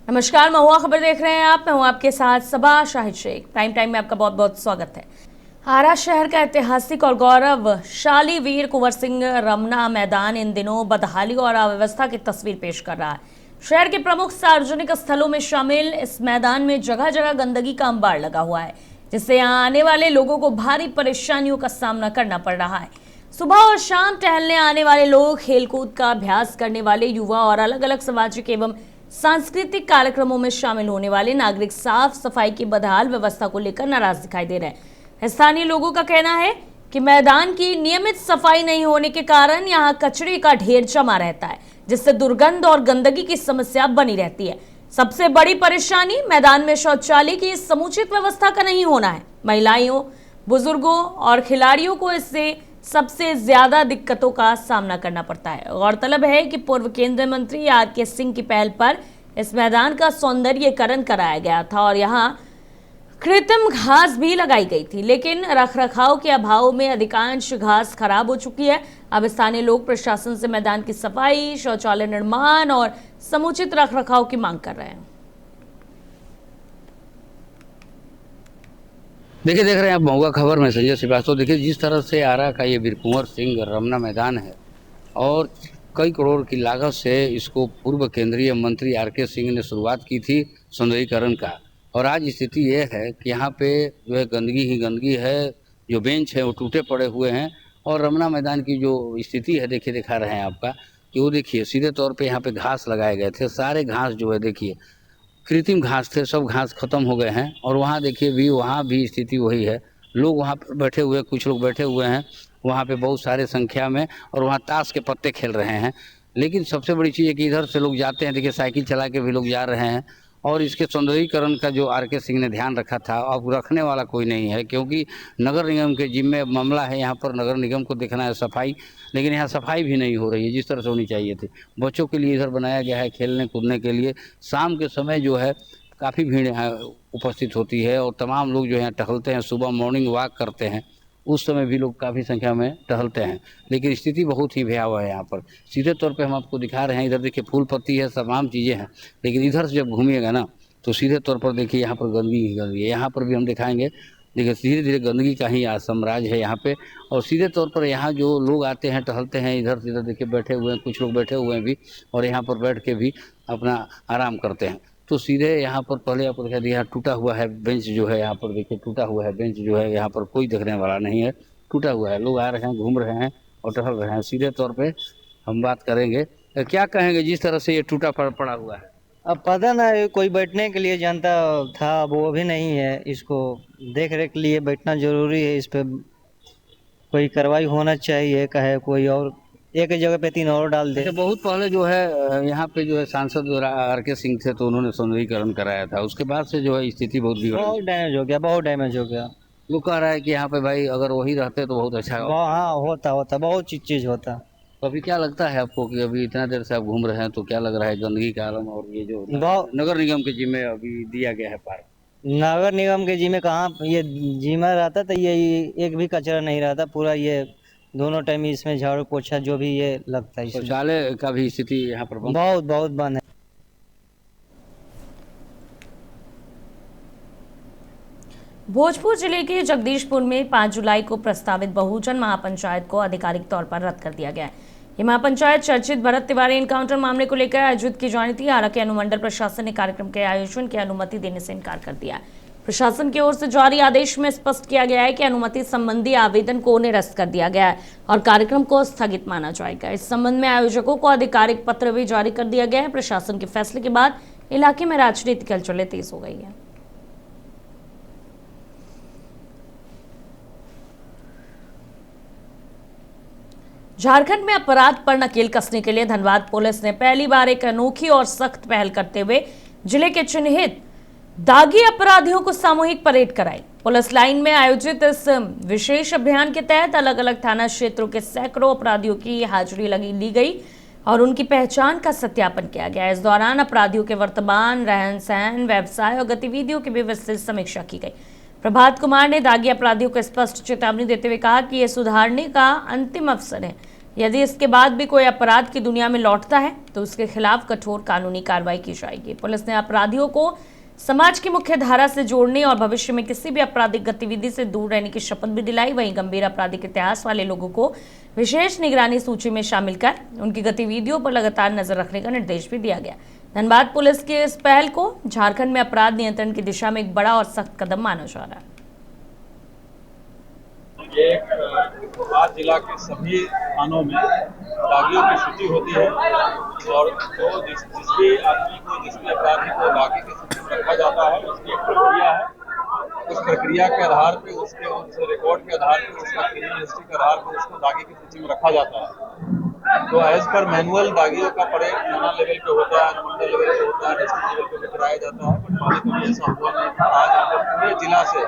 नमस्कार, महुआ खबर देख रहे हैं आप। मैं हूं आपके साथ सबा शाहिद शेख। प्राइम टाइम में आपका बहुत बहुत स्वागत है। आरा शहर का ऐतिहासिक और गौरवशाली वीर कुंवर सिंह रमना मैदान इन दिनों बदहाली और अव्यवस्था की तस्वीर पेश कर रहा है। शहर के प्रमुख सार्वजनिक स्थलों में शामिल इस मैदान में जगह जगह गंदगी का अंबार लगा हुआ है, जिससे यहाँ आने वाले लोगों को भारी परेशानियों का सामना करना पड़ रहा है। सुबह और शाम टहलने आने वाले लोग, खेलकूद का अभ्यास करने वाले युवा और अलग अलग सामाजिक एवं सांस्कृतिक कार्यक्रमों में शामिल होने वाले नागरिक साफ सफाई की बदहाल व्यवस्था को लेकर नाराज दिखाई दे रहे हैं। स्थानीय लोगों का कहना है कि मैदान की नियमित सफाई नहीं होने के कारण यहां कचरे का ढेर जमा रहता है, जिससे दुर्गंध और गंदगी की समस्या बनी रहती है। सबसे बड़ी परेशानी मैदान में शौचालय की समुचित व्यवस्था का नहीं होना है। महिलाओं, बुजुर्गों और खिलाड़ियों को इससे सबसे ज्यादा दिक्कतों का सामना करना पड़ता है। गौरतलब है कि पूर्व केंद्रीय मंत्री आर.के. सिंह की पहल पर इस मैदान का सौंदर्यीकरण कराया गया था और यहां कृत्रिम घास भी लगाई गई थी, लेकिन रखरखाव के अभाव में अधिकांश घास खराब हो चुकी है। अब स्थानीय लोग प्रशासन से मैदान की सफाई, शौचालय निर्माण और समुचित रखरखाव की मांग कर रहे हैं। देखिए, देख रहे हैं आप महुआ खबर में संजय श्रीवास्तव। देखिए, जिस तरह से आरा का ये वीर कुंवर सिंह रमना मैदान है और कई करोड़ की लागत से इसको पूर्व केंद्रीय मंत्री आर.के. सिंह ने शुरुआत की थी सौंदर्यीकरण का, और आज स्थिति ये है कि यहाँ पे जो है गंदगी ही गंदगी है। जो बेंच है वो टूटे पड़े हुए हैं और रमना मैदान की जो स्थिति है, देखिए दिखा रहे हैं आपका कि वो देखिए सीधे तौर पे यहाँ पे घास लगाए गए थे। सारे घास जो है देखिए कृत्रिम घास थे, सब घास खत्म हो गए हैं। और वहाँ देखिए भी, वहाँ भी स्थिति वही है। लोग वहाँ पर बैठे हुए, कुछ लोग बैठे हुए हैं वहाँ पे बहुत सारे संख्या में, और वहाँ ताश के पत्ते खेल रहे हैं। लेकिन सबसे बड़ी चीज़ है कि इधर से लोग जाते हैं, देखिए साइकिल चला के भी लोग जा रहे हैं। और इसके सौंदर्यीकरण का जो आर.के. सिंह ने ध्यान रखा था, अब रखने वाला कोई नहीं है, क्योंकि नगर निगम के जिम्मे मामला है। यहाँ पर नगर निगम को देखना है सफाई, लेकिन यहाँ सफाई भी नहीं हो रही है जिस तरह से होनी चाहिए थी। बच्चों के लिए इधर बनाया गया है खेलने कूदने के लिए। शाम के समय जो है काफ़ी भीड़ यहाँ उपस्थित होती है और तमाम लोग जो यहाँ टहलते हैं, सुबह मॉर्निंग वॉक करते हैं, उस समय भी लोग काफ़ी संख्या में टहलते हैं। लेकिन स्थिति बहुत ही भयावह है यहाँ पर। सीधे तौर पे हम आपको दिखा रहे हैं, इधर देखिए फूल पत्ती है, तमाम चीज़ें हैं, लेकिन इधर से जब घूमिएगा ना तो सीधे तौर पर देखिए यहाँ पर गंदगी ही गंदगी है। यहाँ पर भी हम दिखाएंगे, देखिए धीरे धीरे गंदगी का ही साम्राज्य है यहाँ पे। और सीधे तौर पर यहाँ जो लोग आते हैं, टहलते हैं, इधर से इधर देखिए बैठे हुए हैं, कुछ लोग बैठे हुए हैं भी, और यहाँ पर बैठ के भी अपना आराम करते हैं। तो सीधे यहाँ पर पहले आपको दिखा दिया, टूटा हुआ है बेंच जो है, यहाँ पर देखिए टूटा हुआ है बेंच जो है, यहाँ पर कोई देखने वाला नहीं है, टूटा हुआ है। लोग आ रहे हैं, घूम रहे हैं और टहल रहे हैं। सीधे तौर पे हम बात करेंगे, क्या कहेंगे जिस तरह से ये टूटा पड़ा हुआ है? अब पता ना, कोई बैठने के लिए जानता था, वो अभी नहीं है। इसको देख रेख के लिए बैठना जरूरी है। इस पे कोई कार्रवाई होना चाहिए, कहे कोई और एक ही जगह पे 3 और डाल दे। अच्छा, बहुत पहले जो है यहाँ पे जो है सांसद आर.के. सिंह थे, तो उन्होंने सौंदर्यीकरण कराया था। उसके बाद से जो है स्थिति बहुत बिगड़ गई। बहुत डैमेज हो गया, बहुत डैमेज हो गया। वो कह रहा है कि यहाँ पे भाई अगर वही रहते तो बहुत अच्छा होता। हाँ, होता होता बहुत चीज होता। तो अभी क्या लगता है आपको कि अभी इतना देर से आप घूम रहे हैं तो क्या लग रहा है, गंदगी का आलम और ये जो बहुत नगर निगम के जिम्मे अभी दिया गया है पार्क? नगर निगम के जिम्मे कहाँ ये जिम्मा रहता था, ये एक भी कचरा नहीं रहता। पूरा ये दोनों टाइम इसमें झाड़ू पोछा जो भी ये लगता है। शौचालय का भी स्थिति यहाँ पर बहुत बहुत बंद है। भोजपुर जिले के जगदीशपुर में 5 जुलाई को प्रस्तावित बहुजन महापंचायत को आधिकारिक तौर पर रद्द कर दिया गया है। ये महापंचायत चर्चित भरत तिवारी एनकाउंटर मामले को लेकर आयोजित की जानी थी। आरा के अनुमंडल प्रशासन ने कार्यक्रम के आयोजन की अनुमति देने से इनकार कर दिया है। प्रशासन की ओर से जारी आदेश में स्पष्ट किया गया है कि अनुमति संबंधी आवेदन को निरस्त कर दिया गया है और कार्यक्रम को स्थगित माना जाएगा। इस संबंध में आयोजकों को आधिकारिक पत्र भी जारी कर दिया गया है। प्रशासन के फैसले के बाद इलाके में राजनीतिक हलचलें तेज हो गई है। झारखंड में अपराध पर नकेल कसने के लिए धनबाद पुलिस ने पहली बार एक अनोखी और सख्त पहल करते हुए जिले के चिन्हित दागी अपराधियों को सामूहिक परेड कराई। पुलिस लाइन में आयोजित इस विशेष अभियान के तहत अलग अलग थाना क्षेत्रों के सैकड़ों अपराधियों की हाजिरी ली गई और उनकी पहचान का सत्यापन किया गया। इस दौरान अपराधियों के वर्तमान रहन सहन, व्यवसाय और गतिविधियों की भी विस्तृत समीक्षा की गई। प्रभात कुमार ने दागी अपराधियों को स्पष्ट चेतावनी देते हुए कहा कि यह सुधारने का अंतिम अवसर है। यदि इसके बाद भी कोई अपराध की दुनिया में लौटता है तो उसके खिलाफ कठोर कानूनी कार्रवाई की जाएगी। पुलिस ने अपराधियों को समाज की मुख्य धारा से जोड़ने और भविष्य में किसी भी आपराधिक गतिविधि से दूर रहने की शपथ भी दिलाई। वहीं गंभीर आपराधिक इतिहास वाले लोगों को विशेष निगरानी सूची में शामिल कर उनकी गतिविधियों पर लगातार नजर रखने का निर्देश भी दिया गया। धनबाद पुलिस के इस पहल को झारखंड में अपराध नियंत्रण की दिशा में एक बड़ा और सख्त कदम माना जा रहा है। ये धनबाद जिला के सभी थानों में दागियों की सूची होती है और जो जिसके आदमी को, जिसके अपराधी को दागी की सूची में रखा जाता है, उसकी एक प्रक्रिया है। उस प्रक्रिया के आधार पे, उसके उस रिकॉर्ड के आधार पे, उसका क्रिमिनल हिस्ट्री के आधार पे उसको दागी की सूची में रखा जाता है। तो एज पर मैनुअल दागियों का परेड थाना लेवल पे होता है, अनुमंडल लेवल पे होता है, डिस्ट्रिक्ट लेवल पे भी कराया जाता है। बट पहले कभी ऐसा हुआ नहीं था। आज हम लोग पूरे जिला से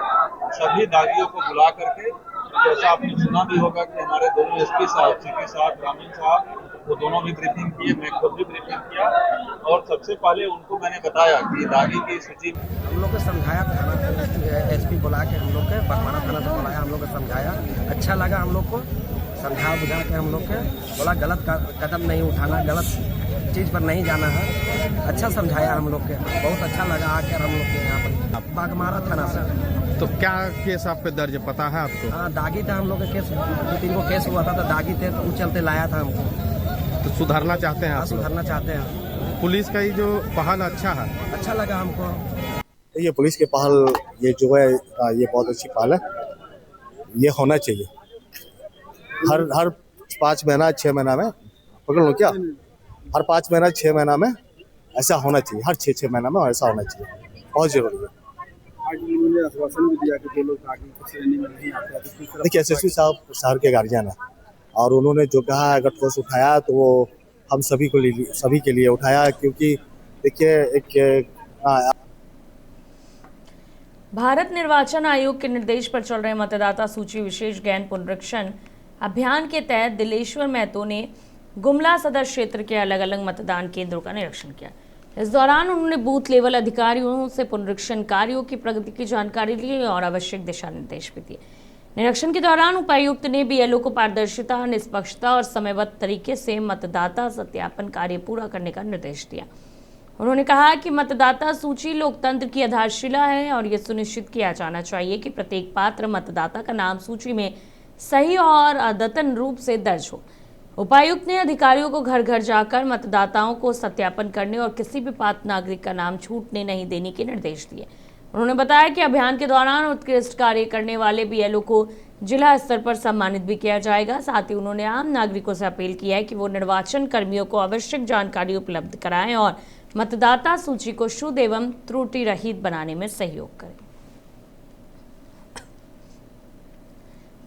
सभी दागियों को बुला करके, जैसा आपने सुना भी होगा कि हमारे दोनों एसपी साहब, सिटी साहब, ग्रामीण साहब, वो दोनों भी ब्रीफिंग किए, मैं खुद भी ब्रीफिंग किया और सबसे पहले उनको मैंने बताया कि दागी की सूची हम लोग को समझाया, थाना एसपी बुला के हम लोग के बगवाना थाना से बुलाया, हम लोग को समझाया। अच्छा लगा हम लोग को, समझा बुझा के हम लोग के बोला गलत कदम नहीं उठाना, गलत चीज़ पर नहीं जाना है। अच्छा समझाया हम लोग के, बहुत अच्छा लगा आकर हम लोग के यहाँ पर बागमारा थाना से। तो क्या केस आप पे दर्ज पता है आपको? हाँ, दागी था हम लोग का केस, 2-3 को केस हुआ था तो दागी थे, तो उस चलते लाया था हमको। तो सुधारना चाहते हैं हाँ, आप लोग? सुधारना चाहते हैं। पुलिस का ये जो पहल अच्छा है, अच्छा लगा हमको। ये पुलिस के पहल, ये जो है ये बहुत अच्छी पहल है। ये होना चाहिए हर 5 महीना 6 महीना में, पकड़ लो क्या, हर 5 महीना 6 महीना में ऐसा होना चाहिए। हर 6 महीना में ऐसा होना चाहिए, बहुत जरूरी है। आज उन्होंने आश्वासन भी दिया कि जो लोग आगे की श्रेणी में नहीं आते हैं। देखिए, एसएसपी साहब शहर के गार्जियन है और उन्होंने जो कहा, अगर ठोस उठाया तो वो हम सभी के लिए उठाया, क्योंकि देखिए एक भारत निर्वाचन आयोग के निर्देश पर चल रहे मतदाता सूची विशेष गहन पुनरीक्षण अभियान के तहत दिलेश्वर महतो ने गुमला सदर क्षेत्र के अलग अलग मतदान केंद्रों का निरीक्षण किया। इस दौरान उन्होंने बूथ लेवल अधिकारियों से पुनरीक्षण कार्यों की प्रगति की जानकारी ली और आवश्यक दिशा निर्देश भी दिए। निरीक्षण के दौरान उपायुक्त ने बीएलओ को पारदर्शिता, निष्पक्षता और समयबद्ध तरीके से मतदाता सत्यापन कार्य पूरा करने का निर्देश दिया। उन्होंने कहा कि मतदाता सूची लोकतंत्र की आधारशिला है और ये सुनिश्चित किया जाना चाहिए कि प्रत्येक पात्र मतदाता का नाम सूची में सही और अद्यतन रूप से दर्ज हो। उपायुक्त ने अधिकारियों को घर घर जाकर मतदाताओं को सत्यापन करने और किसी भी पात्र नागरिक का नाम छूटने नहीं देने के निर्देश दिए। उन्होंने बताया कि अभियान के दौरान उत्कृष्ट कार्य करने वाले बीएलओ को जिला स्तर पर सम्मानित भी किया जाएगा। साथ ही उन्होंने आम नागरिकों से अपील किया है कि वो निर्वाचन कर्मियों को आवश्यक जानकारी उपलब्ध कराएं और मतदाता सूची को शुद्ध एवं त्रुटि रहित बनाने में सहयोग करें।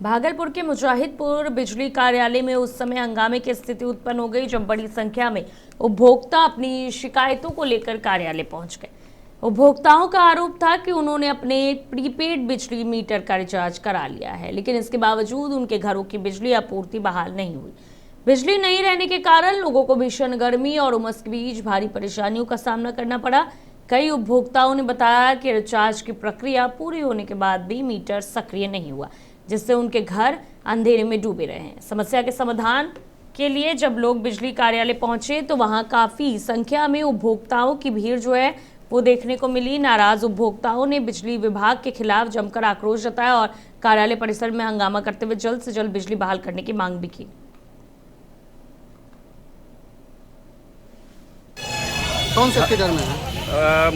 भागलपुर के मुजाहिदपुर बिजली कार्यालय में उस समय हंगामे की स्थिति उत्पन्न हो गई जब बड़ी संख्या में उपभोक्ता अपनी शिकायतों को लेकर कार्यालय पहुंच गए। उपभोक्ताओं का आरोप था कि उन्होंने अपने प्रीपेड बिजली मीटर का रिचार्ज करा लिया है, लेकिन इसके बावजूद उनके घरों की बिजली आपूर्ति बहाल नहीं हुई। बिजली नहीं रहने के कारण लोगों को भीषण गर्मी और उमस के बीच भारी परेशानियों का सामना करना पड़ा। कई उपभोक्ताओं ने बताया कि रिचार्ज की प्रक्रिया पूरी होने के बाद भी मीटर सक्रिय नहीं हुआ, जिससे उनके घर अंधेरे में डूबे रहे हैं। समस्या के समाधान के लिए जब लोग बिजली कार्यालय पहुंचे तो वहां काफी संख्या में उपभोक्ताओं की भीड़ जो है वो देखने को मिली। नाराज उपभोक्ताओं ने बिजली विभाग के खिलाफ जमकर आक्रोश जताया और कार्यालय परिसर में हंगामा करते हुए जल्द से जल्द बिजली बहाल करने की मांग भी की। कौन से फीडर में है?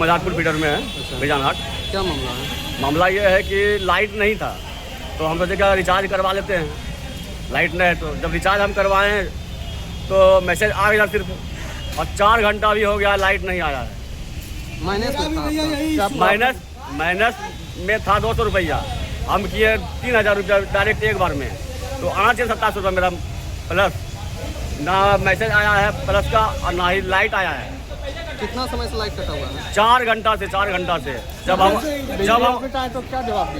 मजाकपुर फीडर में है, बीजानघाट। क्या मामला है? मामला ये है कि लाइट नहीं था तो हम सोचे क्या रिचार्ज करवा लेते हैं। लाइट नहीं है तो जब रिचार्ज हम करवाए तो मैसेज आ गया सिर्फ, और 4 घंटा भी हो गया लाइट नहीं आया है। माइनस में था 200 रुपया, हम किए 3000 रुपया डायरेक्ट एक बार में, तो आना चाहिए 2700 रुपया मेरा प्लस। ना मैसेज आया है प्लस का और ना ही लाइट आया है। कितना समय से लाइट कटा हुआ है? 4 घंटा से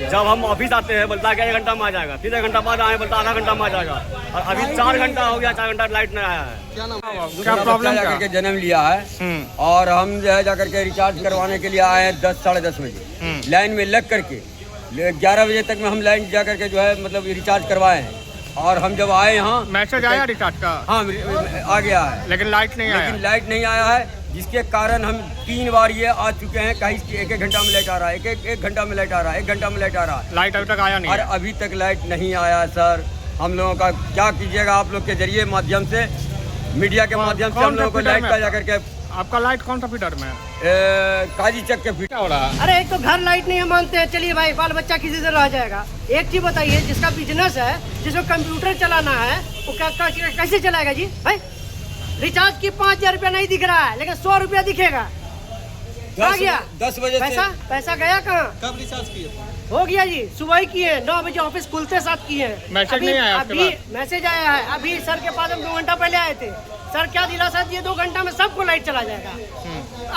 जब हम ऑफिस आते हैं बोलता है कि 1 घंटा में आ जाएगा, फिर 1 घंटा बाद आए बोलता आधा घंटा में आ जाएगा, और अभी 4 घंटा हो गया, 4 घंटा लाइट नहीं आया है। क्या नाम, क्या प्रॉब्लम जाकर के जन्म लिया है और हम जो है जाकर के रिचार्ज करवाने के लिए आए हैं 10 साढ़े 10 बजे लाइन में लग करके 11 बजे तक में हम लाइन जा करके जो है मतलब रिचार्ज करवाए हैं, और हम जब आए यहाँ मैसेज आया रिचार्ज का? हाँ आ गया है, लेकिन लाइट नहीं आया। लेकिन लाइट नहीं आया है, जिसके कारण हम 3 बार ये आ चुके हैं। कहीं 1-1 घंटा में लाइट आ रहा है, एक घंटा में लाइट आ रहा है, 1 घंटा में लाइट आ रहा है। लाइट अभी तक आया नहीं और है। अभी तक लाइट नहीं आया है सर। हम लोगों का क्या कीजिएगा, आप लोग के जरिए माध्यम से, मीडिया के माध्यम से हम लोगों को लाइट का जाकर के। आपका लाइट कौन सा फीडर में है? काजी चक के फीट हो रहा है। अरे एक तो घर लाइट नहीं है मानते हैं, चलिए भाई बाल बच्चा किसी से रह जाएगा। एक चीज बताइए, जिसका बिजनेस है, जिसको कंप्यूटर चलाना है, वो कैसे चलाएगा जी भाई? रिचार्ज की 5,000 रुपया नहीं दिख रहा है, लेकिन 100 रुपया दिखेगा। कहाँ गया 10 बजे पैसा गया कहाँ? कब रिचार्ज किए? हो गया जी, सुबह ही किए, 9 बजे ऑफिस खुलते साथ किए। मैसेज नहीं आया आपके अभी पास? मैसेज आया है, अभी सर के पास हम 2 घंटा पहले आए थे। सर क्या दिलासा दिए, 2 घंटा में सबको लाइट चला जाएगा।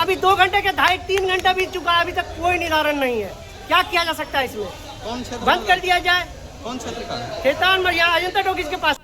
अभी 2 घंटे के 2.5-3 घंटा बीत चुका है, अभी तक कोई निर्धारण नहीं है। क्या किया जा सकता है इसमें? कौन क्षेत्र बंद कर दिया जाए। कौन क्षेत्र का है? खेतान मरिया अजंता टॉकीज के पास।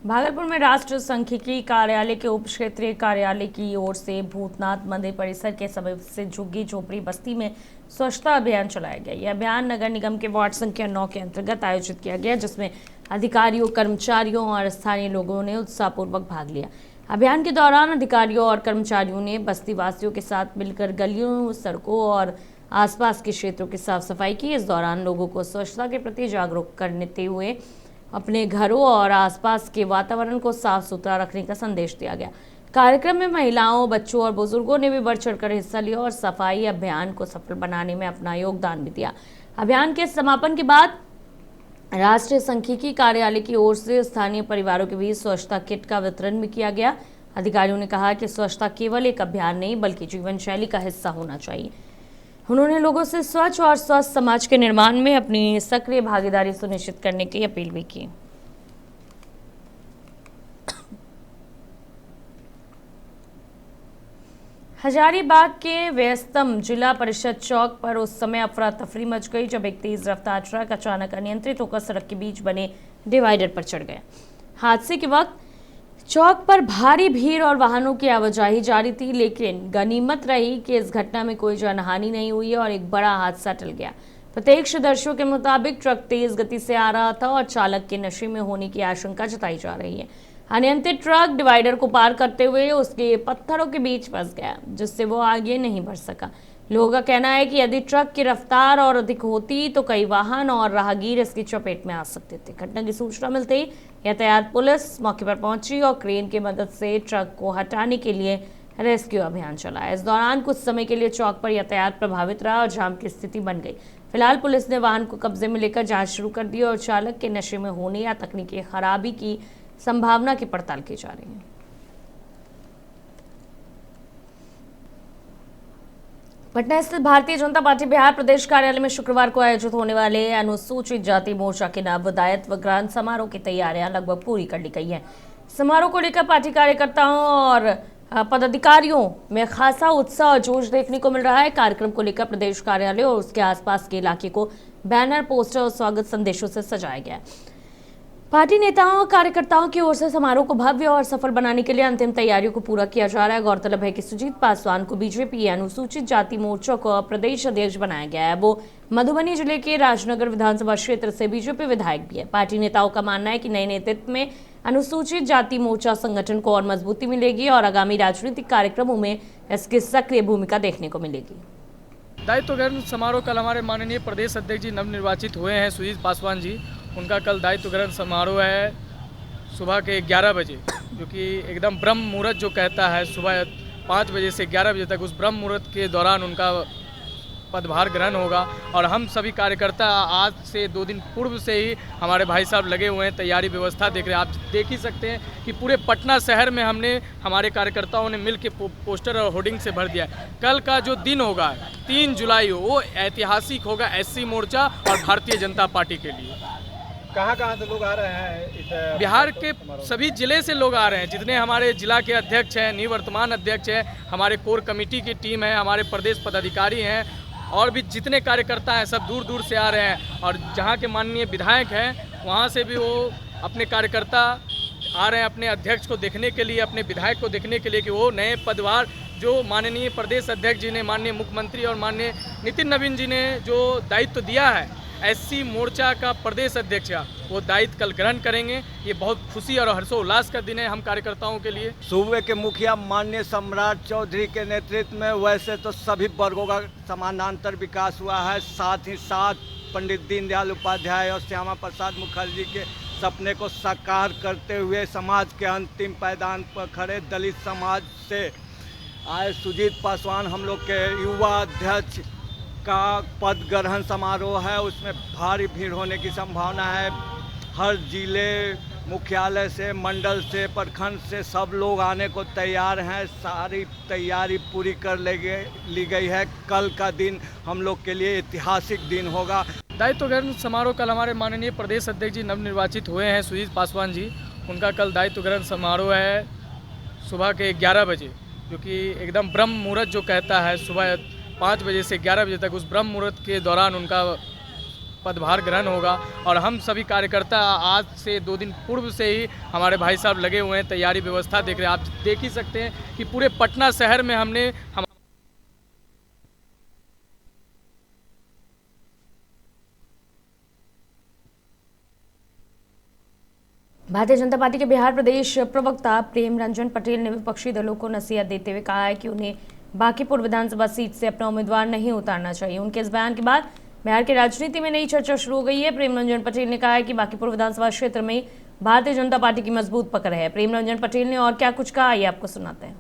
भागलपुर में राष्ट्रीय सांख्यिकी कार्यालय के उप क्षेत्रीय कार्यालय की ओर से भूतनाथ मंदिर परिसर के समीप से झुग्गी झोपड़ी बस्ती में स्वच्छता अभियान चलाया गया। यह अभियान नगर निगम के वार्ड संख्या 9 के अंतर्गत आयोजित किया गया, जिसमें अधिकारियों, कर्मचारियों और स्थानीय लोगों ने उत्साहपूर्वक भाग लिया। अभियान के दौरान अधिकारियों और कर्मचारियों ने बस्ती वासियों के साथ मिलकर गलियों, सड़कों और आसपास के क्षेत्रों की साफ सफाई की। इस दौरान लोगों को स्वच्छता के प्रति जागरूक करते हुए अपने घरों और आसपास के वातावरण को साफ सुथरा रखने का संदेश दिया गया। कार्यक्रम में महिलाओं, बच्चों और बुजुर्गों ने भी बढ़ चढ़कर हिस्सा लिया और सफाई अभियान को सफल बनाने में अपना योगदान भी दिया। अभियान के समापन के बाद राष्ट्रीय सांख्यिकी कार्यालय की ओर से स्थानीय परिवारों के बीच स्वच्छता किट का वितरण भी किया गया। अधिकारियों ने कहा कि स्वच्छता केवल एक अभियान नहीं बल्कि जीवन शैली का हिस्सा होना चाहिए। उन्होंने लोगों से स्वच्छ और स्वस्थ समाज के निर्माण में अपनी सक्रिय भागीदारी सुनिश्चित करने की अपील भी की। हजारीबाग के व्यस्तम जिला परिषद चौक पर उस समय अफरा तफरी मच गई जब एक तेज रफ्तार ट्रक अचानक अनियंत्रित होकर सड़क के बीच बने डिवाइडर पर चढ़ गया। हादसे के वक्त चौक पर भारी भीड़ और वाहनों की आवाजाही जारी थी, लेकिन गनीमत रही कि इस घटना में कोई जानहानि नहीं हुई और एक बड़ा हादसा टल गया। प्रत्यक्षदर्शियों के मुताबिक ट्रक तेज गति से आ रहा था और चालक के नशे में होने की आशंका जताई जा रही है। अनियंत्रित ट्रक डिवाइडर को पार करते हुए उसके पत्थरों के बीच फंस गया, जिससे वो आगे नहीं बढ़ सका। लोगों का कहना है कि यदि ट्रक की रफ्तार और अधिक होती तो कई वाहन और राहगीर इसकी चपेट में आ सकते थे। घटना की सूचना मिलते ही यातायात पुलिस मौके पर पहुंची और क्रेन की मदद से ट्रक को हटाने के लिए रेस्क्यू अभियान चला। इस दौरान कुछ समय के लिए चौक पर यातायात प्रभावित रहा और जाम की स्थिति बन गई। फिलहाल पुलिस ने वाहन को कब्जे में लेकर जांच शुरू कर दी और चालक के नशे में होने या तकनीकी खराबी की संभावना की पड़ताल की जा रही है। पटना स्थित भारतीय जनता पार्टी बिहार प्रदेश कार्यालय में शुक्रवार को आयोजित होने वाले अनुसूचित जाति मोर्चा के नवविधायित्व ग्रहण समारोह की तैयारियां लगभग पूरी कर ली गई है। समारोह को लेकर पार्टी कार्यकर्ताओं और पदाधिकारियों में खासा उत्साह और जोश देखने को मिल रहा है। कार्यक्रम को लेकर प्रदेश कार्यालय और उसके आसपास के इलाके को बैनर, पोस्टर और स्वागत संदेशों से सजाया गया है। पार्टी नेताओं और कार्यकर्ताओं की ओर से समारोह को भव्य और सफल बनाने के लिए अंतिम तैयारियों को पूरा किया जा रहा है। गौरतलब है कि सुजीत पासवान को बीजेपी अनुसूचित जाति मोर्चा का प्रदेश अध्यक्ष बनाया गया है। वो मधुबनी जिले के राजनगर विधानसभा क्षेत्र से बीजेपी विधायक भी है। पार्टी नेताओं का मानना है कि नए नेतृत्व में अनुसूचित जाति मोर्चा संगठन को और मजबूती मिलेगी और आगामी राजनीतिक कार्यक्रमों में इसकी सक्रिय भूमिका देखने को मिलेगी। दायित्व ग्रहण समारोह कल हमारे माननीय प्रदेश अध्यक्ष जी नवनिर्वाचित हुए हैं सुजीत पासवान जी, उनका कल दायित्व ग्रहण समारोह है सुबह के 11 बजे, जो कि एकदम ब्रह्म मुहूर्त जो कहता है, सुबह 5 बजे से 11 बजे तक उस ब्रह्म मुहूर्त के दौरान उनका पदभार ग्रहण होगा। और हम सभी कार्यकर्ता आज से 2 दिन पूर्व से ही हमारे भाई साहब लगे हुए हैं, तैयारी व्यवस्था देख रहे हैं। आप देख ही सकते हैं कि पूरे पटना शहर में हमने हमारे कार्यकर्ताओं ने मिल के पोस्टर और होर्डिंग से भर दिया। कल का जो दिन होगा 3 जुलाई वो ऐतिहासिक होगा एससी मोर्चा और भारतीय जनता पार्टी के लिए। कहाँ से लोग आ रहे हैं? बिहार के सभी जिले से लोग आ रहे हैं। जितने हमारे जिला के अध्यक्ष हैं, निवर्तमान अध्यक्ष हैं, हमारे कोर कमेटी की टीम है, हमारे प्रदेश पदाधिकारी हैं और भी जितने कार्यकर्ता हैं, सब दूर दूर से आ रहे हैं। और जहाँ के माननीय विधायक हैं वहाँ से भी वो अपने कार्यकर्ता आ रहे हैं अपने अध्यक्ष को देखने के लिए, अपने विधायक को देखने के लिए कि वो नए पदभार जो माननीय प्रदेश अध्यक्ष जी ने, माननीय मुख्यमंत्री और माननीय नितिन नवीन जी ने जो दायित्व दिया है एससी मोर्चा का प्रदेश अध्यक्ष वो दायित्व कल ग्रहण करेंगे। ये बहुत खुशी और हर्षोल्लास का दिन है हम कार्यकर्ताओं के लिए। सूबे के मुखिया माननीय सम्राट चौधरी के नेतृत्व में वैसे तो सभी वर्गों का समानांतर विकास हुआ है, साथ ही साथ पंडित दीनदयाल उपाध्याय और श्यामा प्रसाद मुखर्जी के सपने को साकार करते हुए समाज के अंतिम पायदान पर खड़े दलित समाज से आए सुजीत पासवान हम लोग के युवा अध्यक्ष का पद ग्रहण समारोह है। उसमें भारी भीड़ होने की संभावना है। हर जिले मुख्यालय से, मंडल से, प्रखंड से सब लोग आने को तैयार हैं। सारी तैयारी पूरी कर ली गई है। कल का दिन हम लोग के लिए ऐतिहासिक दिन होगा। दायित्व ग्रहण समारोह कल हमारे माननीय प्रदेश अध्यक्ष जी नवनिर्वाचित हुए हैं सुजीत पासवान जी, उनका कल दायित्व ग्रहण समारोह है सुबह के 11 बजे, जो कि एकदम ब्रह्म मुहूर्त जो कहता है सुबह 5 बजे से 11 बजे तक, उस ब्रह्म मुहूर्त के दौरान उनका पदभार ग्रहण होगा। और हम सभी कार्यकर्ता आज से 2 दिन पूर्व से ही हमारे भाई साहब लगे हुए हैं, तैयारी व्यवस्था देख रहे हैं। आप देख ही सकते हैं कि पूरे पटना शहर में हमने भारतीय जनता पार्टी के बिहार प्रदेश प्रवक्ता प्रेम रंजन पटेल ने विपक्षी दलों को नसीहत देते हुए कहा है कि उन्हें बांकीपुर विधानसभा सीट से अपना उम्मीदवार नहीं उतारना चाहिए। उनके इस बयान के बाद बिहार की राजनीति में नई चर्चा शुरू हो गई है। प्रेम रंजन पटेल ने कहा है कि बांकीपुर विधानसभा क्षेत्र में भारतीय जनता पार्टी की मजबूत पकड़ है। प्रेम रंजन पटेल ने और क्या कुछ कहा, ये आपको सुनाते हैं।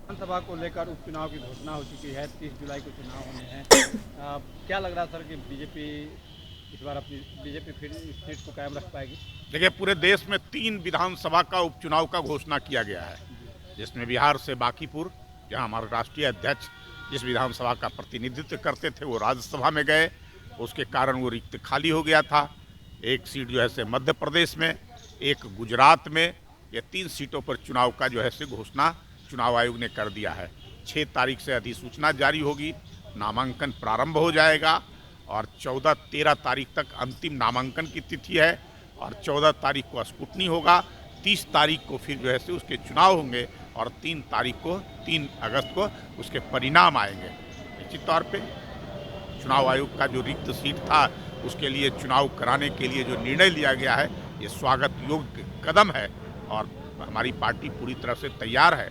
विधानसभा को लेकर उपचुनाव की घोषणा हो चुकी है, 30 जुलाई को चुनाव होने हैं। क्या लग रहा सर कि बीजेपी इस बार अपनी फिर इस सीट को कायम रख पाएगी? देखिए, पूरे देश में 3 विधानसभा का उपचुनाव का घोषणा किया गया है, जिसमें बिहार से बांकीपुर, जहां हमारे राष्ट्रीय अध्यक्ष जिस विधानसभा का प्रतिनिधित्व करते थे वो राज्यसभा में गए, उसके कारण वो रिक्त खाली हो गया था। एक सीट जो है से मध्य प्रदेश में, एक गुजरात में, ये 3 सीटों पर चुनाव का जो है से घोषणा चुनाव आयोग ने कर दिया है। 6 तारीख से अधिसूचना जारी होगी, नामांकन प्रारंभ हो जाएगा और 14-13 तारीख तक अंतिम नामांकन की तिथि है और 14 तारीख को स्क्रूटनी होगा। 30 तारीख को फिर जो है से उसके चुनाव होंगे और 3 अगस्त को उसके परिणाम आएंगे। निश्चित तौर पे चुनाव आयोग का जो रिक्त सीट था उसके लिए चुनाव कराने के लिए जो निर्णय लिया गया है, ये स्वागत योग्य कदम है और हमारी पार्टी पूरी तरह से तैयार है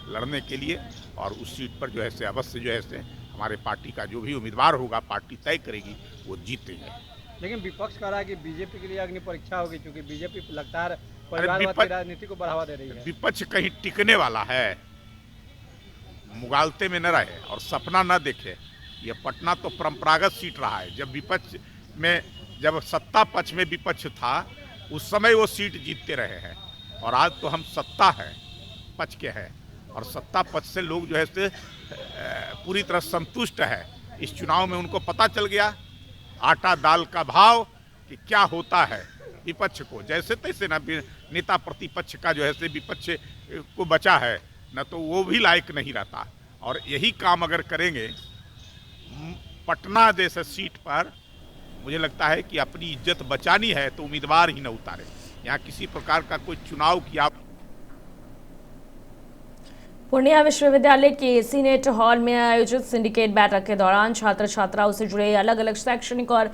लड़ने के लिए और उस सीट पर जो है से अवश्य जो है से हमारे पार्टी का जो भी उम्मीदवार होगा पार्टी तय करेगी, वो जीतेंगे। लेकिन विपक्ष कह रहा है कि बीजेपी के लिए अग्नि परीक्षा होगी, क्योंकि बीजेपी लगातार परिवारवाद की राजनीति को बढ़ावा दे रही है। विपक्ष कहीं टिकने वाला है? मुगालते में न रहे और सपना न देखे। ये पटना तो परंपरागत सीट रहा है। जब विपक्ष में, जब सत्ता पक्ष में विपक्ष था उस समय वो सीट जीतते रहे हैं और आज तो हम सत्ता है पक्ष के हैं और सत्ता पक्ष से लोग जो है से पूरी तरह संतुष्ट है। इस चुनाव में उनको पता चल गया आटा दाल का भाव कि क्या होता है। विपक्ष को जैसे तैसे ना नेता प्रतिपक्ष का जो है से विपक्ष को बचा है, न तो वो भी लायक नहीं रहता। और यही काम अगर करेंगे पटना जैसे सीट पर, मुझे लगता है कि अपनी इज्जत बचानी है तो उम्मीदवार ही न उतारे। यहाँ किसी प्रकार का कोई चुनाव किया। पूर्णिया विश्वविद्यालय के सीनेट हॉल में आयोजित सिंडिकेट बैठक के दौरान छात्र छात्राओं से जुड़े अलग अलग शैक्षणिक और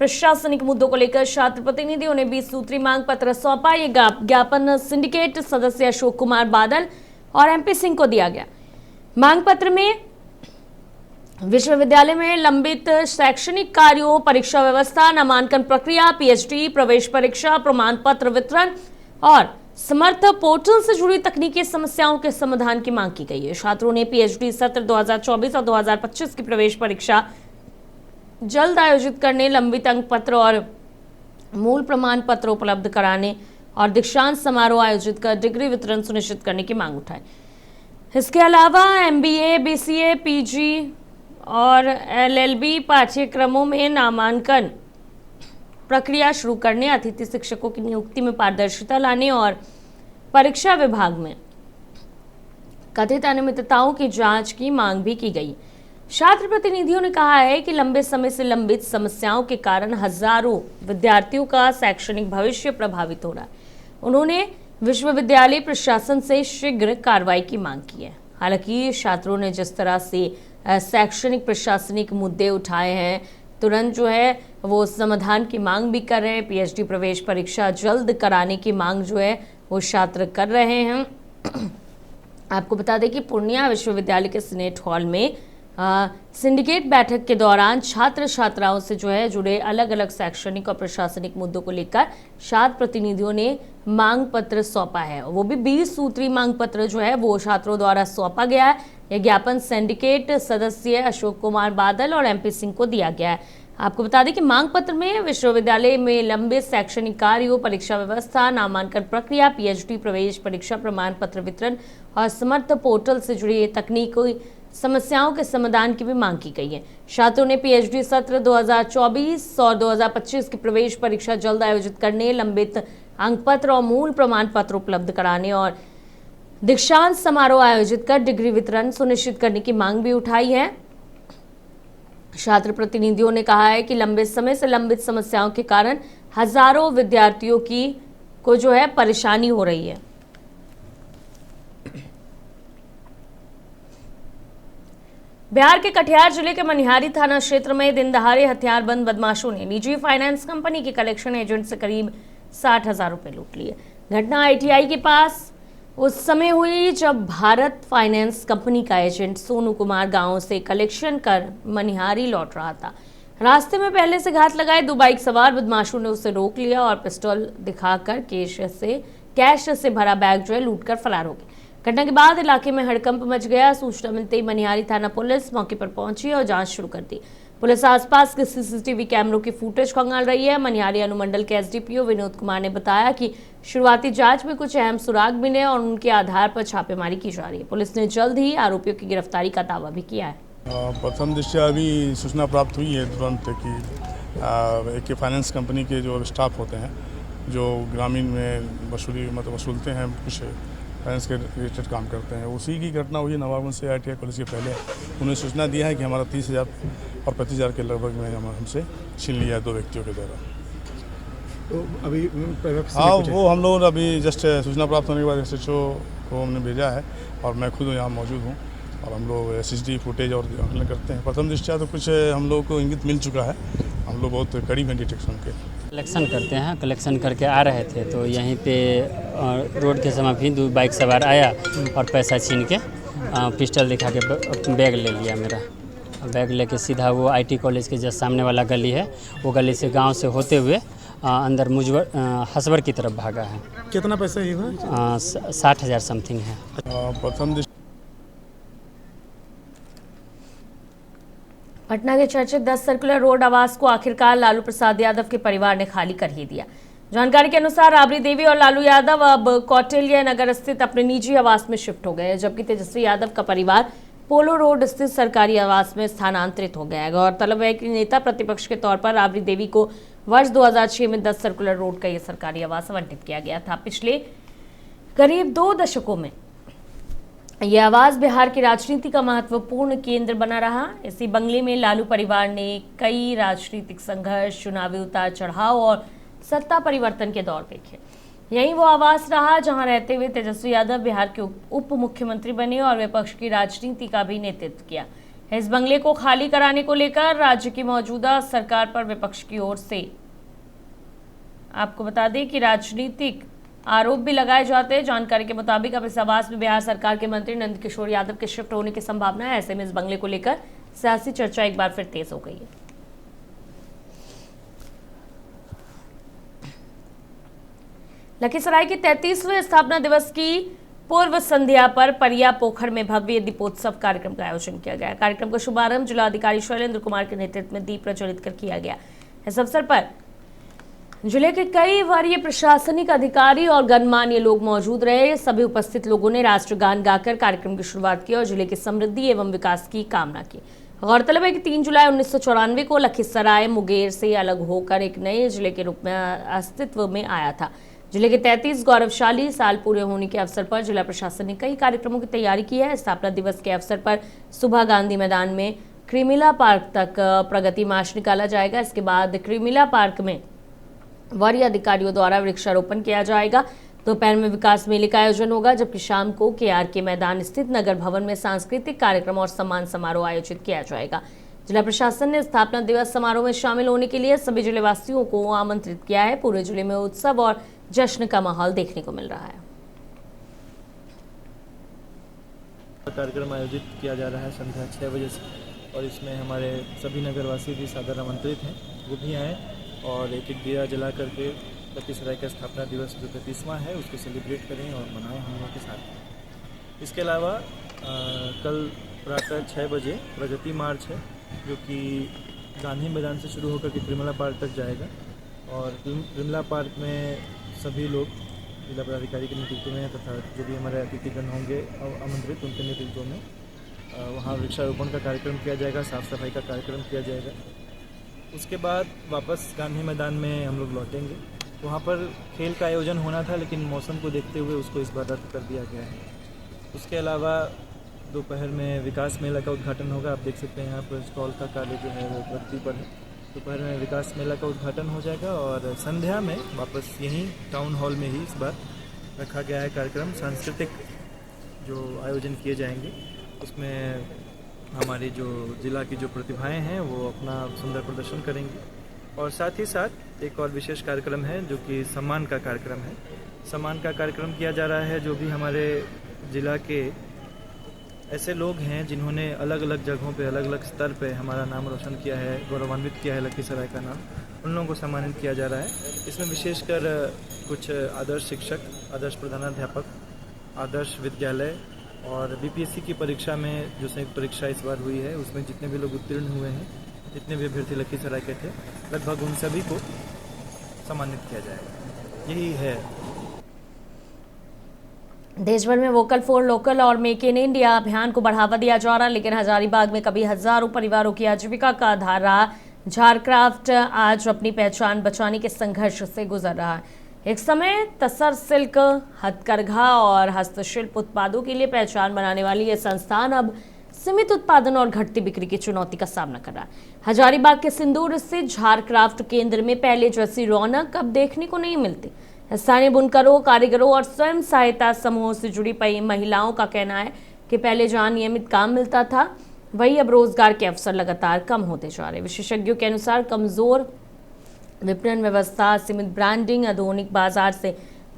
प्रशासनिक मुद्दों को लेकर छात्र प्रतिनिधियों ने 20 सूत्री मांग पत्र सौंपा। ये ज्ञापन सिंडिकेट सदस्य अशोक कुमार बादल और MP सिंह को दिया गया। मांग पत्र में विश्वविद्यालय में लंबित शैक्षणिक कार्यों, परीक्षा व्यवस्था, नामांकन प्रक्रिया, PhD प्रवेश परीक्षा, प्रमाण पत्र वितरण और समर्थ पोर्टल से जुड़ी तकनीकी समस्याओं के समाधान की मांग की गई है। छात्रों ने PhD सत्र 2024 और 2025 की प्रवेश परीक्षा जल्द आयोजित करने, लंबित अंक पत्र और मूल प्रमाण पत्र उपलब्ध कराने और दीक्षांत समारोह आयोजित कर डिग्री वितरण सुनिश्चित करने की मांग उठाई। इसके अलावा MBA, BCA, PG और LLB पाठ्यक्रमों में नामांकन प्रक्रिया शुरू करने, अतिथि शिक्षकों की नियुक्ति में पारदर्शिता लाने और परीक्षा विभाग में कथित अनियमितताओं की जांच की मांग भी की गई। छात्र प्रतिनिधियों ने कहा है कि लंबे समय से लंबित समस्याओं के कारण हजारों विद्यार्थियों का शैक्षणिक भविष्य प्रभावित हो रहा है। उन्होंने विश्वविद्यालय प्रशासन से शीघ्र कार्रवाई की मांग की है। हालांकि छात्रों ने जिस तरह से शैक्षणिक प्रशासनिक मुद्दे उठाए हैं। तुरंत जो है वो समाधान की मांग भी कर रहे हैं। पीएचडी प्रवेश परीक्षा जल्द कराने की मांग जो है वो छात्र कर रहे हैं। आपको बता दें कि पूर्णिया विश्वविद्यालय के सीनेट हॉल में सिंडिकेट बैठक के दौरान छात्र छात्राओं से जो है जुड़े अलग अलग शैक्षणिक और प्रशासनिक मुद्दों को लेकर छात्र प्रतिनिधियों ने मांग पत्र सौंपा है। वो भी 20 सूत्री मांग पत्र जो है वो छात्रों द्वारा सौंपा गया है। यह ज्ञापन सिंडिकेट सदस्य अशोक कुमार बादल और MP सिंह को दिया गया है। आपको बता दें कि मांग पत्र में विश्वविद्यालय में लंबित शैक्षणिक कार्यों, परीक्षा व्यवस्था, नामांकन प्रक्रिया, PhD प्रवेश परीक्षा प्रमाण पत्र वितरण और समर्थ पोर्टल से जुड़ी तकनीकी समस्याओं के समाधान की भी मांग की गई है। छात्रों ने PhD सत्र 2024 और 2025 की प्रवेश परीक्षा जल्द आयोजित करने, लंबित अंक पत्र और मूल प्रमाण पत्र उपलब्ध कराने और दीक्षांत समारोह आयोजित कर डिग्री वितरण सुनिश्चित करने की मांग भी उठाई है। छात्र प्रतिनिधियों ने कहा है कि लंबे समय से लंबित समस्याओं के कारण हजारों विद्यार्थियों को जो है परेशानी हो रही है। बिहार के कटिहार जिले के मनिहारी थाना क्षेत्र में दिन दहाड़े हथियारबंद बदमाशों ने निजी फाइनेंस कंपनी के कलेक्शन एजेंट से करीब 60,000 रुपए लूट लिए। घटना ITI के पास उस समय हुई जब भारत फाइनेंस कंपनी का एजेंट सोनू कुमार गांव से कलेक्शन कर मनिहारी लौट रहा था। रास्ते में पहले से घात लगाए 2 बाइक सवार बदमाशों ने उसे रोक लिया और पिस्टल दिखाकर कैश से भरा बैग जो है लूट कर फरार हो गए। घटना के बाद इलाके में हड़कंप मच गया। सूचना मिलते ही मनिहारी थाना पुलिस मौके पर पहुंची और जांच शुरू कर दी। पुलिस आसपास के CCTV कैमरों की फुटेज खंगाल रही है। मनिहारी अनुमंडल के SDPO विनोद कुमार ने बताया कि शुरुआती जांच में कुछ अहम सुराग मिले और उनके आधार पर छापेमारी की जा रही है। पुलिस ने जल्द ही आरोपियों की गिरफ्तारी का दावा भी किया है। प्रथम दृष्टया अभी सूचना प्राप्त हुई है तुरंत कि एक फाइनेंस कंपनी के जो स्टाफ होते हैं जो ग्रामीण में वसूलते हैं, कुछ फाइनेंस के रिलेटेड काम करते हैं, उसी की घटना हुई नवाबगंज से ITI कॉलेज के पहले। उन्हें सूचना दिया है कि हमारा 30,000 और 25,000 के लगभग में हमसे छीन लिया है 2 व्यक्तियों के द्वारा। तो अभी हाँ, वो हम लोग अभी जस्ट सूचना प्राप्त होने के बाद SHO को हमने भेजा है और मैं खुद यहाँ मौजूद हूँ और हम लोग SSD फुटेज और आकलन करते हैं। प्रथम दृष्टया तो कुछ हम लोग को इंगित मिल चुका है। हम लोग बहुत करीब हैं डिटेक्शन के। कलेक्शन करते हैं, कलेक्शन करके आ रहे थे तो यहीं पे रोड के समय भी 2 बाइक सवार आया और पैसा छीन के पिस्टल दिखा के बैग ले लिया मेरा। बैग लेके सीधा वो IT कॉलेज के जस्ट सामने वाला गली है, वो गली से गांव से होते हुए अंदर हसबर की तरफ भागा है। कितना पैसा ही हुआ? 60,000 समथिंग है। प्रथम पटना के चर्चित 10 सर्कुलर रोड आवास को आखिरकार लालू प्रसाद यादव के परिवार ने खाली कर ही दिया। जानकारी के अनुसार राबड़ी देवी और लालू यादव अब कौटिल्य नगर स्थित अपने निजी आवास में शिफ्ट हो गए, जबकि तेजस्वी यादव का परिवार पोलो रोड स्थित सरकारी आवास में स्थानांतरित हो गया है। गौरतलब है कि नेता प्रतिपक्ष के तौर पर राबड़ी देवी को वर्ष 2006 में 10 सर्कुलर रोड का यह सरकारी आवास आवंटित किया गया था। पिछले करीब 2 दशकों में यह आवास बिहार की राजनीति का महत्वपूर्ण केंद्र बना रहा। इसी बंगले में लालू परिवार ने कई राजनीतिक संघर्ष, चुनावी उतार चढ़ाव और सत्ता परिवर्तन के दौर देखे। यही वो आवास रहा जहां रहते हुए तेजस्वी यादव बिहार के उप मुख्यमंत्री बने और विपक्ष की राजनीति का भी नेतृत्व किया। इस बंगले को खाली कराने को लेकर राज्य की मौजूदा सरकार पर विपक्ष की ओर से आपको बता दें कि राजनीतिक आरोप भी लगाए जाते हैं। जानकारी के मुताबिक अब इस आवास में बिहार सरकार के मंत्री नंदकिशोर यादव के शिफ्ट होने की संभावना है। ऐसे में इस बंगले को लेकर सियासी चर्चा एक बार फिर तेज हो गई है। लखीसराय के 33वें स्थापना दिवस की पूर्व संध्या पर परिया पोखर में भव्य दीपोत्सव कार्यक्रम का आयोजन किया गया। कार्यक्रम का शुभारंभ जिलाधिकारी शैलेंद्र कुमार के नेतृत्व में दीप प्रज्वलित कर किया गया। इस अवसर पर जिले के कई वरीय प्रशासनिक अधिकारी और गणमान्य लोग मौजूद रहे। सभी उपस्थित लोगों ने राष्ट्रगान गाकर कार्यक्रम की शुरुआत की और जिले की समृद्धि एवं विकास की कामना की। गौरतलब है कि 3 जुलाई 1994 को लखीसराय मुंगेर से अलग होकर एक नए जिले के रूप में अस्तित्व में आया था। जिले के 33 गौरवशाली साल पूरे होने के अवसर पर जिला प्रशासन ने कई कार्यक्रमों की तैयारी की है। स्थापना दिवस के अवसर पर सुबह गांधी मैदान में क्रीमिला पार्क तक प्रगति मार्च निकाला जाएगा। इसके बाद क्रीमिला पार्क में वरीय अधिकारियों द्वारा वृक्षारोपण किया जाएगा। दोपहर में विकास मेले का आयोजन होगा, जबकि शाम को KRK मैदान स्थित नगर भवन में सांस्कृतिक कार्यक्रम और सम्मान समारोह आयोजित किया जाएगा। जिला प्रशासन ने स्थापना दिवस समारोह में शामिल होने के लिए सभी जिले वासियों को आमंत्रित किया है। पूरे जिले में उत्सव और जश्न का माहौल देखने को मिल रहा है। कार्यक्रम आयोजित किया जा रहा है संध्या 6 बजे से, और इसमें हमारे सभी नगरवासी भी सादर आमंत्रित हैं, वो भी आएँ और एक एक दिया जला करके लखीसराय का स्थापना दिवस जो 33वां है उसको सेलिब्रेट करें और मनाएं हम लोग के साथ। इसके अलावा कल प्रातः 6 बजे प्रगति मार्च है, जो कि गांधी मैदान से शुरू होकर के त्रिमला पार्क तक जाएगा, और त्रिमला पार्क में सभी लोग जिला पदाधिकारी के नेतृत्व में तथा जो भी हमारे अतिथिगण होंगे आमंत्रित उनके नेतृत्व में वहाँ वृक्षारोपण का कार्यक्रम किया जाएगा, साफ़ सफाई का कार्यक्रम किया जाएगा। उसके बाद वापस गांधी मैदान में हम लोग लौटेंगे। वहाँ पर खेल का आयोजन होना था, लेकिन मौसम को देखते हुए उसको इस बार रद्द कर दिया गया है। उसके अलावा दोपहर में विकास मेला का उद्घाटन होगा। आप देख सकते हैं यहाँ पर स्टॉल का कार्य जो है वो प्रगति पर है। दोपहर में विकास मेला का उद्घाटन हो जाएगा और संध्या में वापस यहीं टाउन हॉल में ही इस बार रखा गया है कार्यक्रम। सांस्कृतिक जो आयोजन किए जाएंगे उसमें हमारी जो जिला की जो प्रतिभाएं हैं वो अपना सुंदर प्रदर्शन करेंगी, और साथ ही साथ एक और विशेष कार्यक्रम है जो कि सम्मान का कार्यक्रम है। सम्मान का कार्यक्रम किया जा रहा है, जो भी हमारे जिला के ऐसे लोग हैं जिन्होंने अलग अलग जगहों पे अलग अलग स्तर पे हमारा नाम रोशन किया है, गौरवान्वित किया है लखीसराय का नाम, उन लोगों को सम्मानित किया जा रहा है। इसमें विशेषकर कुछ आदर्श शिक्षक, आदर्श प्रधानाध्यापक, आदर्श विद्यालय और BPSC की परीक्षा में जो संयुक्त परीक्षा इस बार हुई है उसमें जितने भी लोग उत्तीर्ण हुए हैं, जितने भी अभ्यर्थी लखीसराय के थे, लगभग उन सभी को सम्मानित किया जाएगा। यही है। देश भर में वोकल फॉर लोकल और मेक इन इंडिया अभियान को बढ़ावा दिया जा रहा है, लेकिन हजारीबाग में कभी हजारों परिवारों की आजीविका का आधार रहा झारक्राफ्ट आज अपनी पहचान बचाने के संघर्ष से गुजर रहा है। एक समय तसर सिल्क, हथकरघा और हस्तशिल्प उत्पादों के लिए पहचान बनाने वाली ये संस्थान अब सीमित उत्पादन और घटती बिक्री की चुनौती का सामना कर रहा है। हजारीबाग के सिंदूर स्थित झारक्राफ्ट केंद्र में पहले जैसी रौनक अब देखने को नहीं मिलती। स्थानीय बुनकरों, कारीगरों और स्वयं सहायता समूहों से जुड़ी महिलाओं का कहना है कि पहले जहां नियमित काम मिलता था, वही अब रोजगार के अवसर लगातार कम होते जा रहे। विशेषज्ञों के अनुसार कमजोर विपणन व्यवस्था, सीमित ब्रांडिंग, आधुनिक बाजार से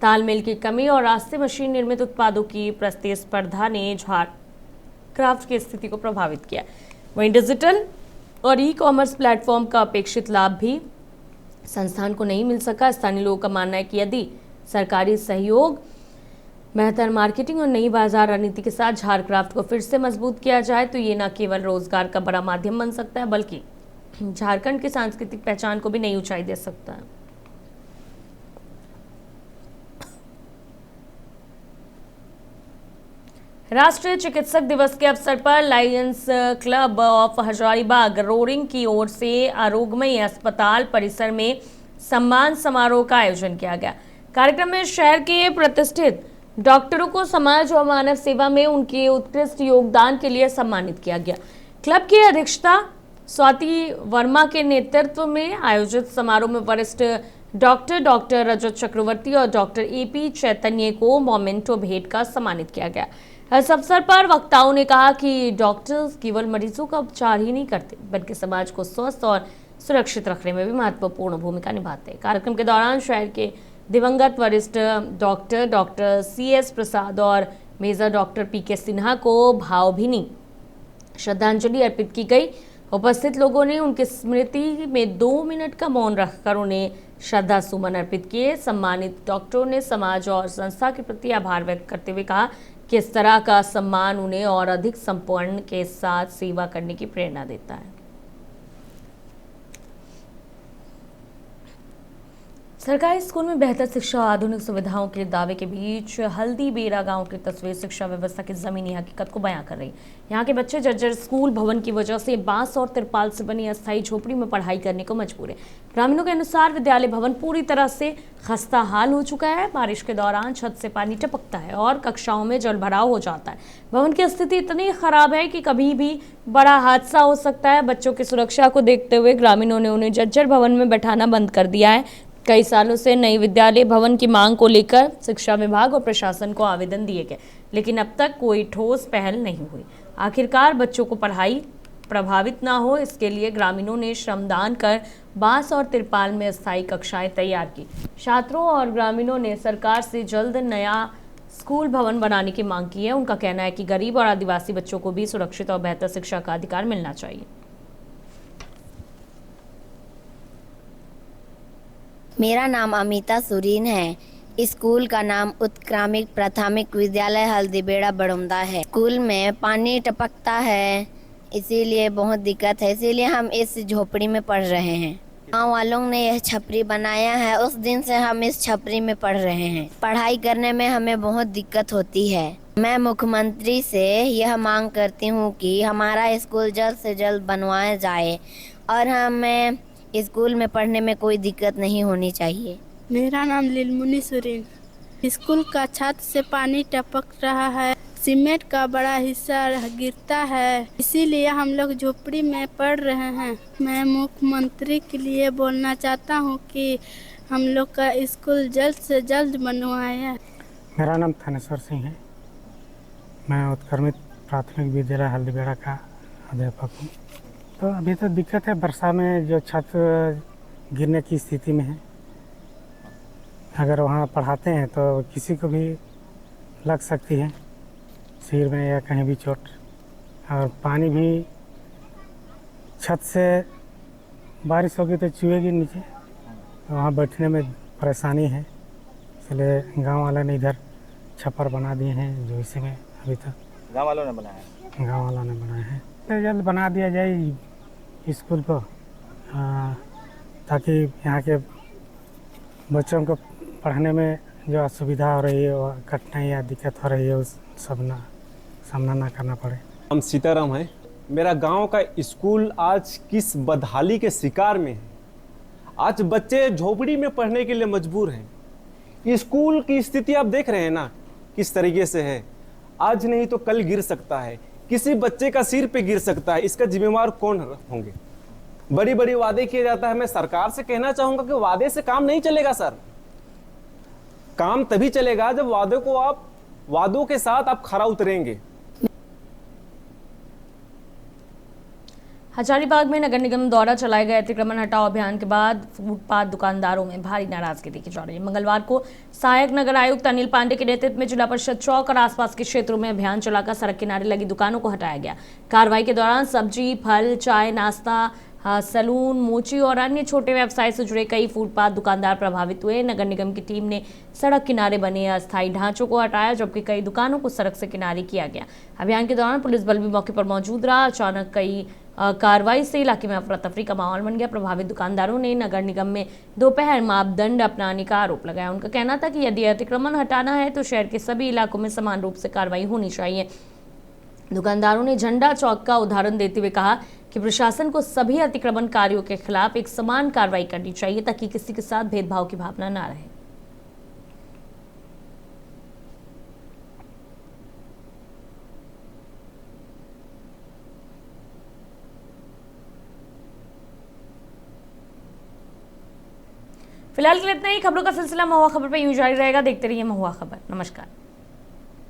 तालमेल की कमी और रास्ते मशीन निर्मित उत्पादों की प्रतिस्पर्धा ने झारक्राफ्ट की स्थिति को प्रभावित किया। वहीं डिजिटल और ई-कॉमर्स प्लेटफॉर्म का अपेक्षित लाभ भी संस्थान को नहीं मिल सका। स्थानीय लोगों का मानना है कि यदि सरकारी सहयोग, बेहतर मार्केटिंग और नई बाजार रणनीति के साथ झारक्राफ्ट को फिर से मजबूत किया जाए तो ये न केवल रोजगार का बड़ा माध्यम बन सकता है, बल्कि झारखंड की सांस्कृतिक पहचान को भी नई ऊंचाई दे सकता है। राष्ट्रीय चिकित्सक दिवस के अवसर पर Lions club of Hazaribagh roaring की ओर से आरोग्यमयी अस्पताल परिसर में सम्मान समारोह का आयोजन किया गया। कार्यक्रम में शहर के प्रतिष्ठित डॉक्टरों को समाज और मानव सेवा में उनके उत्कृष्ट योगदान के लिए सम्मानित किया गया। क्लब की अध्यक्षता स्वाति वर्मा के नेतृत्व में आयोजित समारोह में वरिष्ठ डॉक्टर रजत चक्रवर्ती और डॉक्टर AP चैतन्य को मोमेंटो भेंट कर सम्मानित किया गया। इस अवसर पर वक्ताओं ने कहा कि डॉक्टर्स केवल मरीजों का उपचार ही नहीं करते, बल्कि समाज को स्वस्थ और सुरक्षित रखने में भी महत्वपूर्ण भूमिका निभाते हैं। कार्यक्रम के दौरान शहर के दिवंगत वरिष्ठ डॉक्टर CS प्रसाद और मेजर डॉक्टर PK सिन्हा को भावभीनी श्रद्धांजलि अर्पित की गई। उपस्थित लोगों ने उनकी स्मृति में 2 मिनट का मौन रखकर उन्हें श्रद्धा सुमन अर्पित किए। सम्मानित डॉक्टरों ने समाज और संस्था के प्रति आभार व्यक्त करते हुए कहा कि इस तरह का सम्मान उन्हें और अधिक समर्पण के साथ सेवा करने की प्रेरणा देता है। सरकारी स्कूल में बेहतर शिक्षा और आधुनिक सुविधाओं के दावे के बीच हल्दी बेरा गांव की तस्वीर शिक्षा व्यवस्था की जमीनी हकीकत को बयां कर रही। यहाँ के बच्चे जर्जर स्कूल भवन की वजह से बांस और तिरपाल से बनी अस्थायी झोपड़ी में पढ़ाई करने को मजबूर है। ग्रामीणों के अनुसार विद्यालय भवन पूरी तरह से खस्ता हाल हो चुका है। बारिश के दौरान छत से पानी टपकता है और कक्षाओं में जल भराव हो जाता है। भवन की स्थिति इतनी खराब है कि कभी भी बड़ा हादसा हो सकता है। बच्चों की सुरक्षा को देखते हुए ग्रामीणों ने उन्हें जर्जर भवन में बैठाना बंद कर दिया है। कई सालों से नई विद्यालय भवन की मांग को लेकर शिक्षा विभाग और प्रशासन को आवेदन दिए गए, लेकिन अब तक कोई ठोस पहल नहीं हुई। आखिरकार बच्चों को पढ़ाई प्रभावित ना हो, इसके लिए ग्रामीणों ने श्रमदान कर बांस और तिरपाल में अस्थायी कक्षाएं तैयार की। छात्रों और ग्रामीणों ने सरकार से जल्द नया स्कूल भवन बनाने की मांग की है। उनका कहना है कि गरीब और आदिवासी बच्चों को भी सुरक्षित और बेहतर शिक्षा का अधिकार मिलना चाहिए। मेरा नाम अमिता सुरीन है। स्कूल का नाम उत्क्रमिक प्राथमिक विद्यालय हल्दीबेड़ा बड़ौदा है। स्कूल में पानी टपकता है, इसीलिए बहुत दिक्कत है, इसीलिए हम इस झोपड़ी में पढ़ रहे हैं। गाँव वालों ने यह छपरी बनाया है, उस दिन से हम इस छपरी में पढ़ रहे हैं। पढ़ाई करने में हमें बहुत दिक्कत होती है। मैं मुख्यमंत्री से यह मांग करती हूँ कि हमारा स्कूल जल्द से जल्द बनवाया जाए और हमें स्कूल में पढ़ने में कोई दिक्कत नहीं होनी चाहिए। मेरा नाम लीलमुनी सुरीन। स्कूल का छत से पानी टपक रहा है, सीमेंट का बड़ा हिस्सा गिरता है, इसीलिए हम लोग झोपड़ी में पढ़ रहे हैं। मैं मुख्यमंत्री के लिए बोलना चाहता हूँ कि हम लोग का स्कूल जल्द से जल्द बनवाया। मेरा नाम थानेश्वर सिंह है। मैं उत्क्रमित प्राथमिक विद्यालय हल्दीबेड़ा का अध्यापक हूँ। तो अभी तो दिक्कत है, वर्षा में जो छत गिरने की स्थिति में है। अगर वहाँ पढ़ाते हैं तो किसी को भी लग सकती है, सिर में या कहीं भी चोट। और पानी भी छत से बारिश होगी तो चुएगी नीचे, तो वहाँ बैठने में परेशानी है। इसलिए गांव वालों ने इधर छप्पर बना दिए हैं, जो इसी में अभी तक गाँव वालों ने बनाया है। गाँव वालों ने बनाए हैं। तो जल्द बना दिया जाए स्कूल को, ताकि यहाँ के बच्चों को पढ़ने में जो असुविधा हो रही है, वो कठिनाई या दिक्कत हो रही है, उस सब ना सामना ना करना पड़े। हम सीताराम हैं। मेरा गांव का स्कूल आज किस बदहाली के शिकार में है। आज बच्चे झोपड़ी में पढ़ने के लिए मजबूर हैं। स्कूल की स्थिति आप देख रहे हैं ना किस तरीके से है। आज नहीं तो कल गिर सकता है, किसी बच्चे का सिर पे गिर सकता है। इसका जिम्मेवार कौन होंगे? बड़ी बड़ी वादे किए जाता है। मैं सरकार से कहना चाहूंगा कि वादे से काम नहीं चलेगा सर। काम तभी चलेगा जब वादों के साथ आप खरा उतरेंगे। हजारीबाग में नगर निगम द्वारा चलाए गए अतिक्रमण हटाओ अभियान के बाद फुटपाथ दुकानदारों में भारी नाराजगी देखी जा रही है। मंगलवार को सहायक नगर आयुक्त अनिल पांडे के नेतृत्व में जिला परिषद चौक और आसपास के क्षेत्रों में अभियान चलाकर सड़क किनारे लगी दुकानों को हटाया गया। कार्रवाई के दौरान सब्जी, फल, चाय, नाश्ता, सैलून, मोची और अन्य छोटे व्यवसाय से जुड़े कई फुटपाथ दुकानदार प्रभावित हुए। नगर निगम की टीम ने सड़क किनारे बने अस्थायी ढांचों को हटाया, जबकि कई दुकानों को सड़क से किनारे किया गया। अभियान के दौरान पुलिस बल भी मौके पर मौजूद रहा। अचानक कई कार्रवाई से इलाके में अफरा तफरी का माहौल बन गया। प्रभावित दुकानदारों ने नगर निगम में दोपहर मापदंड अपनाने का आरोप लगाया। उनका कहना था कि यदि अतिक्रमण हटाना है तो शहर के सभी इलाकों में समान रूप से कार्रवाई होनी चाहिए। दुकानदारों ने झंडा चौक का उदाहरण देते हुए कहा कि प्रशासन को सभी अतिक्रमणकारियों के खिलाफ एक समान कार्रवाई करनी चाहिए, ताकि किसी के साथ भेदभाव की भावना न रहे। फिलहाल के लिए इतना ही। खबरों का सिलसिला महुआ खबर पर यूं जारी रहेगा। देखते रहिए महुआ खबर। नमस्कार।